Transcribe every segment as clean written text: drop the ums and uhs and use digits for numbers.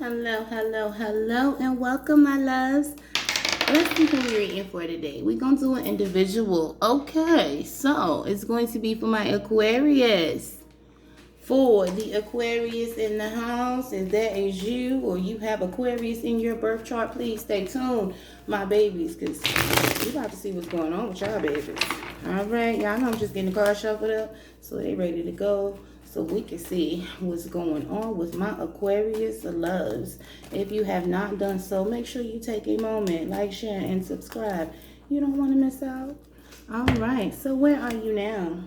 Hello, hello, hello, and welcome, my loves. Let's see who we're reading for today. We're going to do an individual. Okay, so it's going to be for my Aquarius. For the Aquarius in the house, if that is you or you have Aquarius in your birth chart, please stay tuned, my babies, because we're about to see what's going on with y'all babies. All right, y'all know I'm just getting the card shuffled up, so they ready to go. So we can see what's going on with my Aquarius loves. If you have not done so, make sure you take a moment, like, share, and subscribe. You don't want to miss out. All right, so where are you now?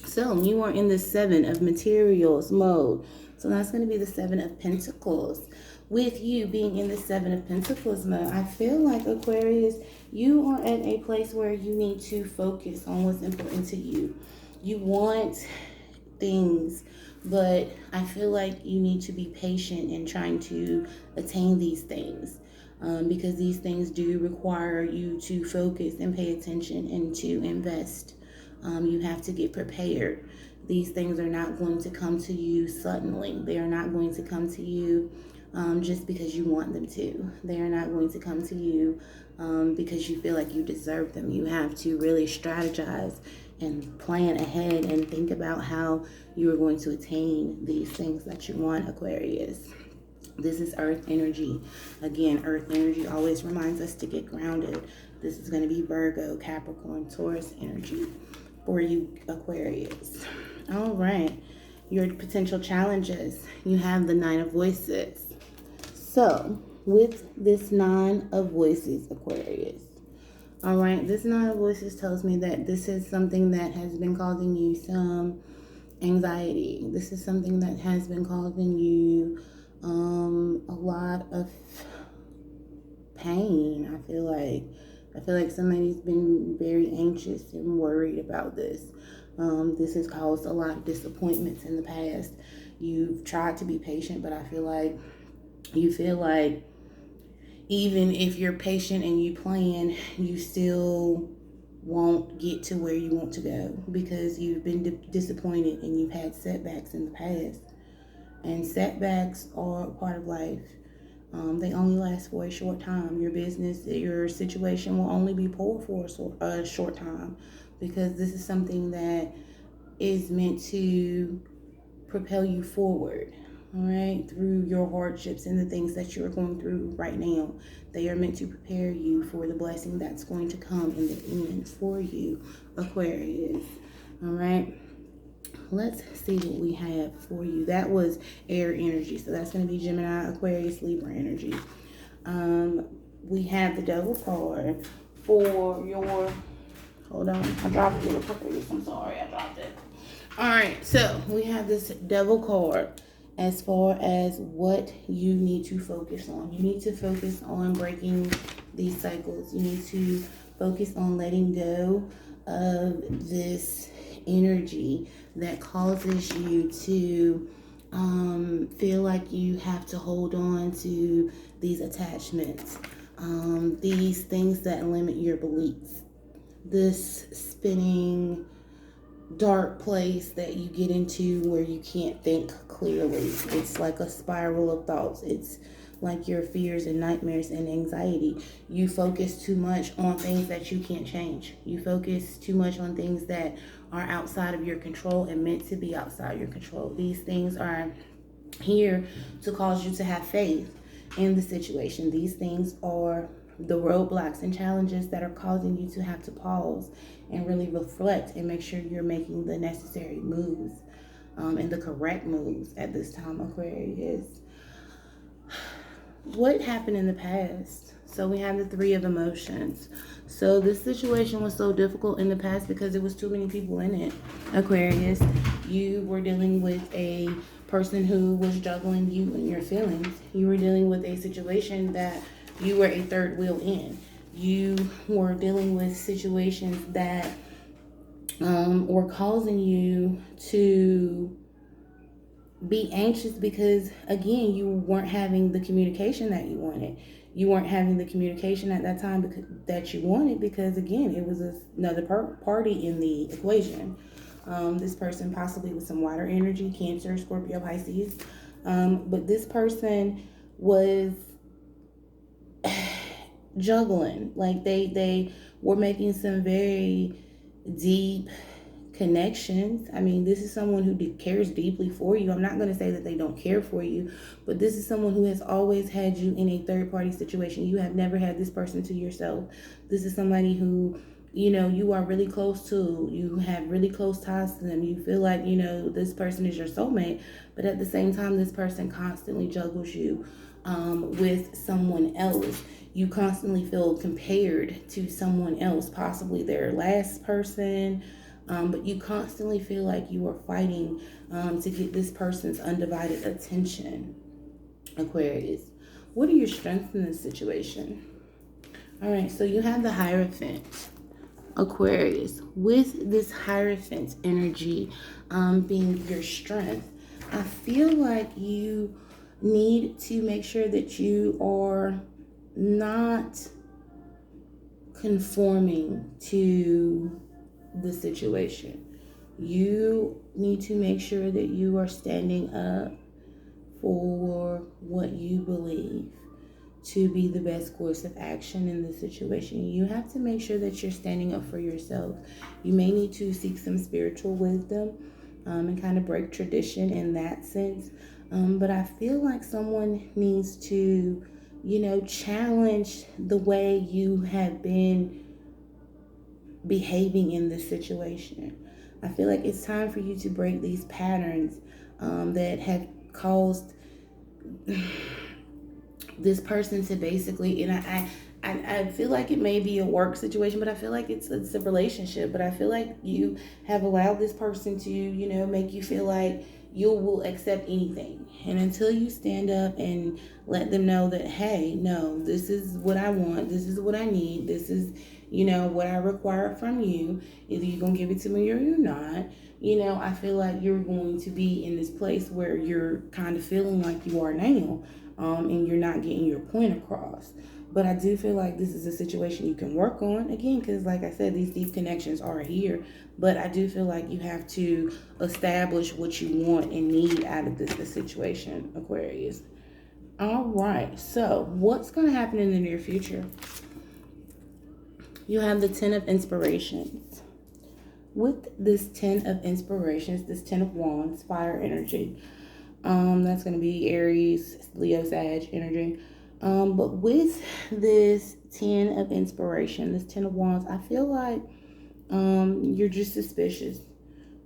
So you are in the Seven of Materials mode. So that's going to be the Seven of Pentacles. With you being in the Seven of Pentacles mode, I feel like, Aquarius, you are at a place where you need to focus on what's important to you. You want things, but I feel like you need to be patient in trying to attain these things, because these things do require you to focus and pay attention and to invest. You have to get prepared. These things are not going to come to you suddenly. They are not going to come to you just because you want them to. They are not going to come to you because you feel like you deserve them. You have to really strategize and plan ahead and think about how you are going to attain these things that you want, Aquarius. This is earth energy. Again, earth energy always reminds us to get grounded. This is going to be Virgo, Capricorn, Taurus energy for you, Aquarius. All right. Your potential challenges. You have the Nine of Voices. So, with this Nine of Voices, Aquarius. All right. This Nine of Voices tells me that this is something that has been causing you some anxiety. This is something that has been causing you a lot of pain. I feel like somebody's been very anxious and worried about this. This has caused a lot of disappointments in the past. You've tried to be patient, but I feel like you feel like even if you're patient and you plan, you still won't get to where you want to go because you've been disappointed and you've had setbacks in the past. And setbacks are part of life. They only last for a short time. Your business, your situation will only be poor for a short time, because this is something that is meant to propel you forward, all right, through your hardships and the things that you're going through right now. They are meant to prepare you for the blessing that's going to come in the end for you, Aquarius. All right. Let's see what we have for you. That was air energy. So that's going to be Gemini, Aquarius, Libra energy. We have the Devil card for your... Hold on. I dropped it, Aquarius. I'm sorry. I dropped it. All right. So we have this Devil card as far as what you need to focus on. You need to focus on breaking these cycles. You need to focus on letting go of this energy that causes you to feel like you have to hold on to these attachments, these things that limit your beliefs, this spinning dark place that you get into where you can't think clearly. It's like a spiral of thoughts. It's like your fears and nightmares and anxiety. You focus too much on things that you can't change. You focus too much on things that are outside of your control and meant to be outside your control. These things are here to cause you to have faith in the situation. These things are the roadblocks and challenges that are causing you to have to pause and really reflect and make sure you're making the necessary moves and the correct moves at this time, Aquarius. What happened in the past? So we have the Three of Emotions. So this situation was so difficult in the past because there was too many people in it, Aquarius. You were dealing with a person who was juggling you and your feelings. You were dealing with a situation that you were a third wheel in. You were dealing with situations that were causing you to be anxious because, again, you weren't having the communication that you wanted. You weren't having the communication at that time that you wanted because, again, it was another party in the equation. This person possibly with some water energy, Cancer, Scorpio, Pisces. But this person was juggling. Like they were making some very deep connections. I mean, this is someone who cares deeply for you. I'm not going to say that they don't care for you, but this is someone who has always had you in a third party situation. You have never had this person to yourself. This is somebody who, you know, you are really close to. You have really close ties to them. You feel like, you know, this person is your soulmate, but at the same time, this person constantly juggles you with someone else. You constantly feel compared to someone else, possibly their last person, but you constantly feel like you are fighting to get this person's undivided attention, Aquarius. What are your strengths in this situation? All right, so you have the Hierophant, Aquarius. With this Hierophant energy being your strength, I feel like you need to make sure that you are not conforming to the situation. You need to make sure that you are standing up for what you believe to be the best course of action in the situation. You have to make sure that you're standing up for yourself. You may need to seek some spiritual wisdom and kind of break tradition in that sense. But I feel like someone needs to, you know, challenge the way you have been behaving in this situation. I feel like it's time for you to break these patterns that have caused this person to basically, and I feel like it may be a work situation, but I feel like it's a relationship. But I feel like you have allowed this person to, you know, make you feel like you will accept anything. And until you stand up and let them know that, hey, no, this is what I want, this is what I need, this is, you know, what I require from you. Either you're going to give it to me or you're not. You know, I feel like you're going to be in this place where you're kind of feeling like you are now, and you're not getting your point across. But I do feel like this is a situation you can work on, again, because like I said, these deep connections are here. But I do feel like you have to establish what you want and need out of this situation, Aquarius. All right, so what's going to happen in the near future? You have the 10 of Inspirations. With this 10 of Inspirations, this 10 of Wands, fire energy, that's going to be Aries, Leo, Sag energy. But with this 10 of Inspiration, this 10 of Wands, I feel like you're just suspicious.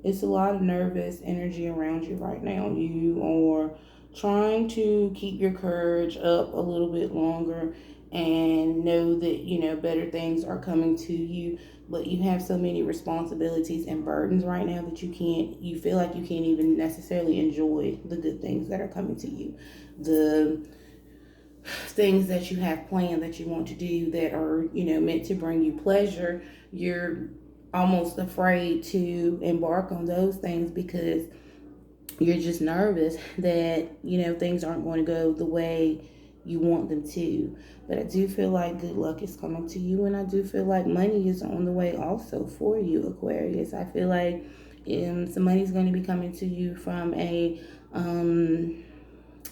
It's a lot of nervous energy around you right now. You are trying to keep your courage up a little bit longer and know that, you know, better things are coming to you. But you have so many responsibilities and burdens right now that you feel like you can't even necessarily enjoy the good things that are coming to you. The things that you have planned that you want to do that are, you know, meant to bring you pleasure, you're almost afraid to embark on those things because you're just nervous that, you know, things aren't going to go the way you want them to. But I do feel like good luck is coming to you, and I do feel like money is on the way also for you, Aquarius. I feel like some money is going to be coming to you from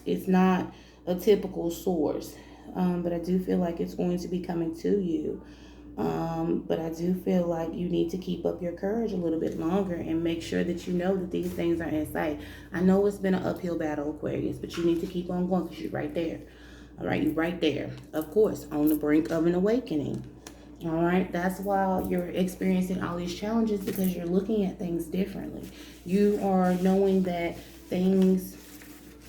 it's not a typical source, but I do feel like it's going to be coming to you. But I do feel like you need to keep up your courage a little bit longer and make sure that you know that these things are in sight. I know it's been an uphill battle, Aquarius, but you need to keep on going because you're right there. All right, you're right there. Of course, on the brink of an awakening. All right, that's why you're experiencing all these challenges, because you're looking at things differently. You are knowing that things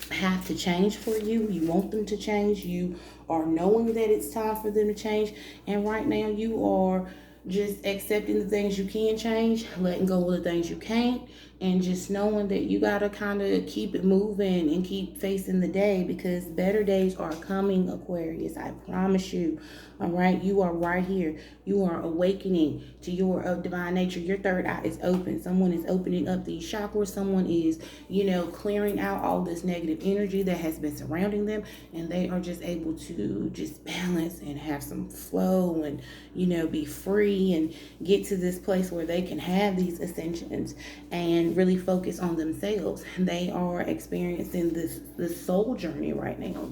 have to change for you. You want them to change. You are knowing that it's time for them to change. And right now you are just accepting the things you can change, letting go of the things you can't, and just knowing that you got to kind of keep it moving and keep facing the day, because better days are coming, Aquarius. I promise you. All right, you are right here. You are awakening to your divine nature. Your third eye is open. Someone is opening up these chakras. Someone is, you know, clearing out all this negative energy that has been surrounding them, and they are just able to just balance and have some flow and, you know, be free and get to this place where they can have these ascensions and really focus on themselves. They are experiencing this soul journey right now.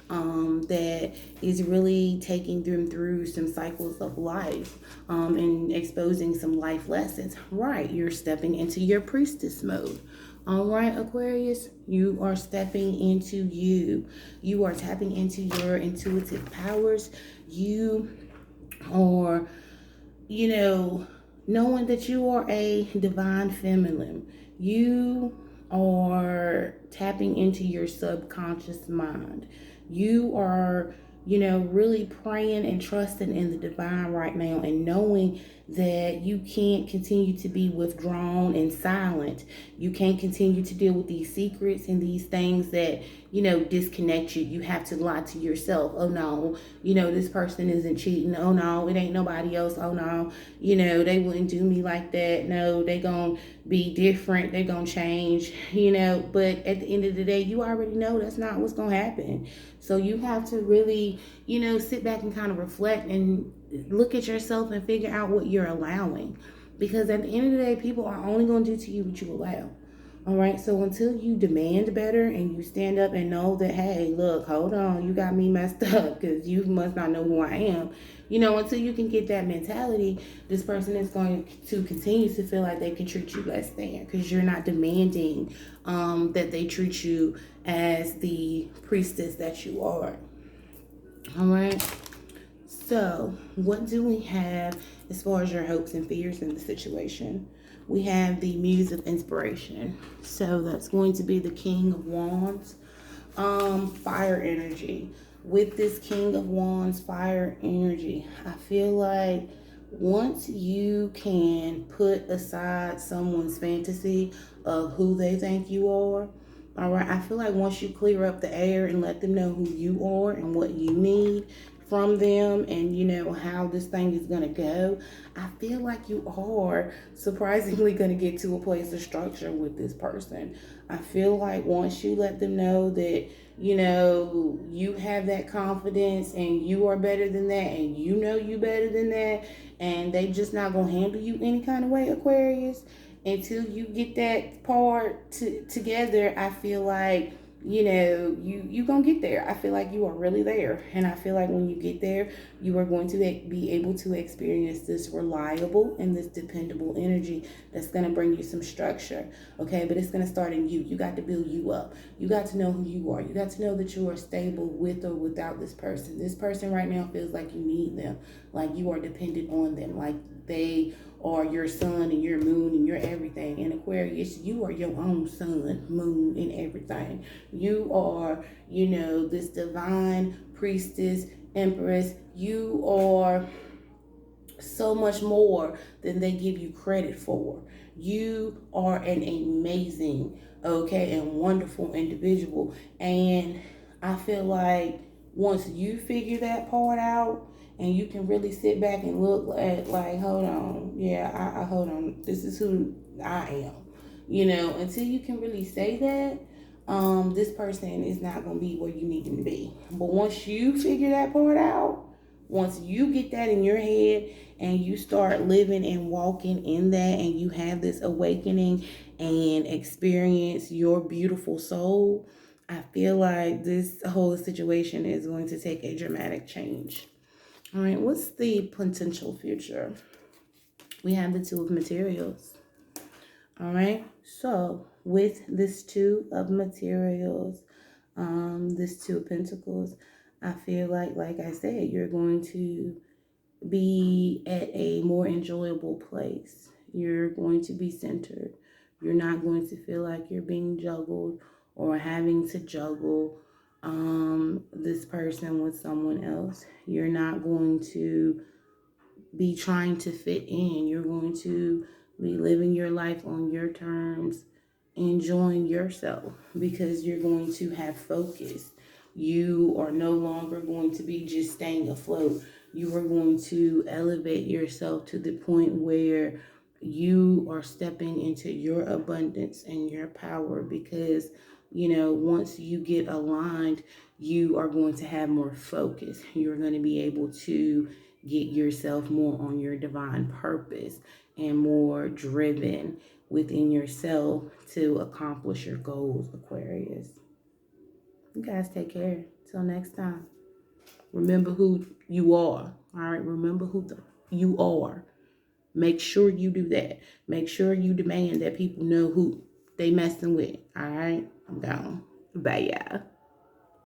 that is really taking them through some cycles of life, and exposing some life lessons. Right, you're stepping into your priestess mode. All right, Aquarius, you are stepping into you. You are tapping into your intuitive powers. You are, you know, knowing that you are a divine feminine. You are tapping into your subconscious mind. You are, really praying and trusting in the divine right now, and knowing that you can't continue to be withdrawn and silent. You can't continue to deal with these secrets and these things that, disconnect you. You have to lie to yourself. Oh no, this person isn't cheating. Oh no, it ain't nobody else. Oh no, they wouldn't do me like that. No, they gonna be different. They gonna change, but at the end of the day, you already know that's not what's gonna happen. So you have to really, sit back and kind of reflect and look at yourself and figure out what you're allowing. Because at the end of the day, people are only going to do to you what you allow. All right. So until you demand better and you stand up and know that, hey, look, hold on, you got me messed up because you must not know who I am. Until you can get that mentality, this person is going to continue to feel like they can treat you less than, because you're not demanding that they treat you as the priestess that you are. All right. So, what do we have as far as your hopes and fears in the situation? We have the Muse of Inspiration. So, that's going to be the King of Wands, fire energy. With this King of Wands, fire energy, I feel like once you can put aside someone's fantasy of who they think you are, all right, I feel like once you clear up the air and let them know who you are and what you need from them, and how this thing is going to go, I feel like you are surprisingly going to get to a place of structure with this person. I feel like once you let them know that you have that confidence and you are better than that, and you better than that, and they just not going to handle you any kind of way, Aquarius, until you get that part together. I feel like you gonna get there. I feel like you are really there, and I feel like when you get there, you are going to be able to experience this reliable and this dependable energy that's going to bring you some structure. Okay, but it's going to start in you. You got to build you up. You got to know who you are. You got to know that you are stable with or without this person. This person right now feels like you need them, like you are dependent on them, like they are your sun and your moon and your everything. And Aquarius, you are your own sun, moon, and everything. You are, this divine priestess, empress. You are so much more than they give you credit for. You are an amazing, okay, and wonderful individual. And I feel like once you figure that part out, and you can really sit back and look at, like, hold on, yeah, I hold on, this is who I am. Until you can really say that, this person is not going to be where you need them to be. But once you figure that part out, once you get that in your head and you start living and walking in that, and you have this awakening and experience your beautiful soul, I feel like this whole situation is going to take a dramatic change. All right, what's the potential future? We have the Two of Materials. All right, so with this Two of Materials, this Two of Pentacles, I feel like I said, you're going to be at a more enjoyable place. You're going to be centered. You're not going to feel like you're being juggled or having to juggle this person with someone else. You're not going to be trying to fit in. You're going to be living your life on your terms, enjoying yourself, because you're going to have focus. You are no longer going to be just staying afloat. You are going to elevate yourself to the point where you are stepping into your abundance and your power, because once you get aligned, you are going to have more focus. You're going to be able to get yourself more on your divine purpose and more driven within yourself to accomplish your goals, Aquarius. You guys take care. Till next time. Remember who you are. All right. Remember who you are. Make sure you do that. Make sure you demand that people know who they messing with. All right. I'm gone. Bye, y'all.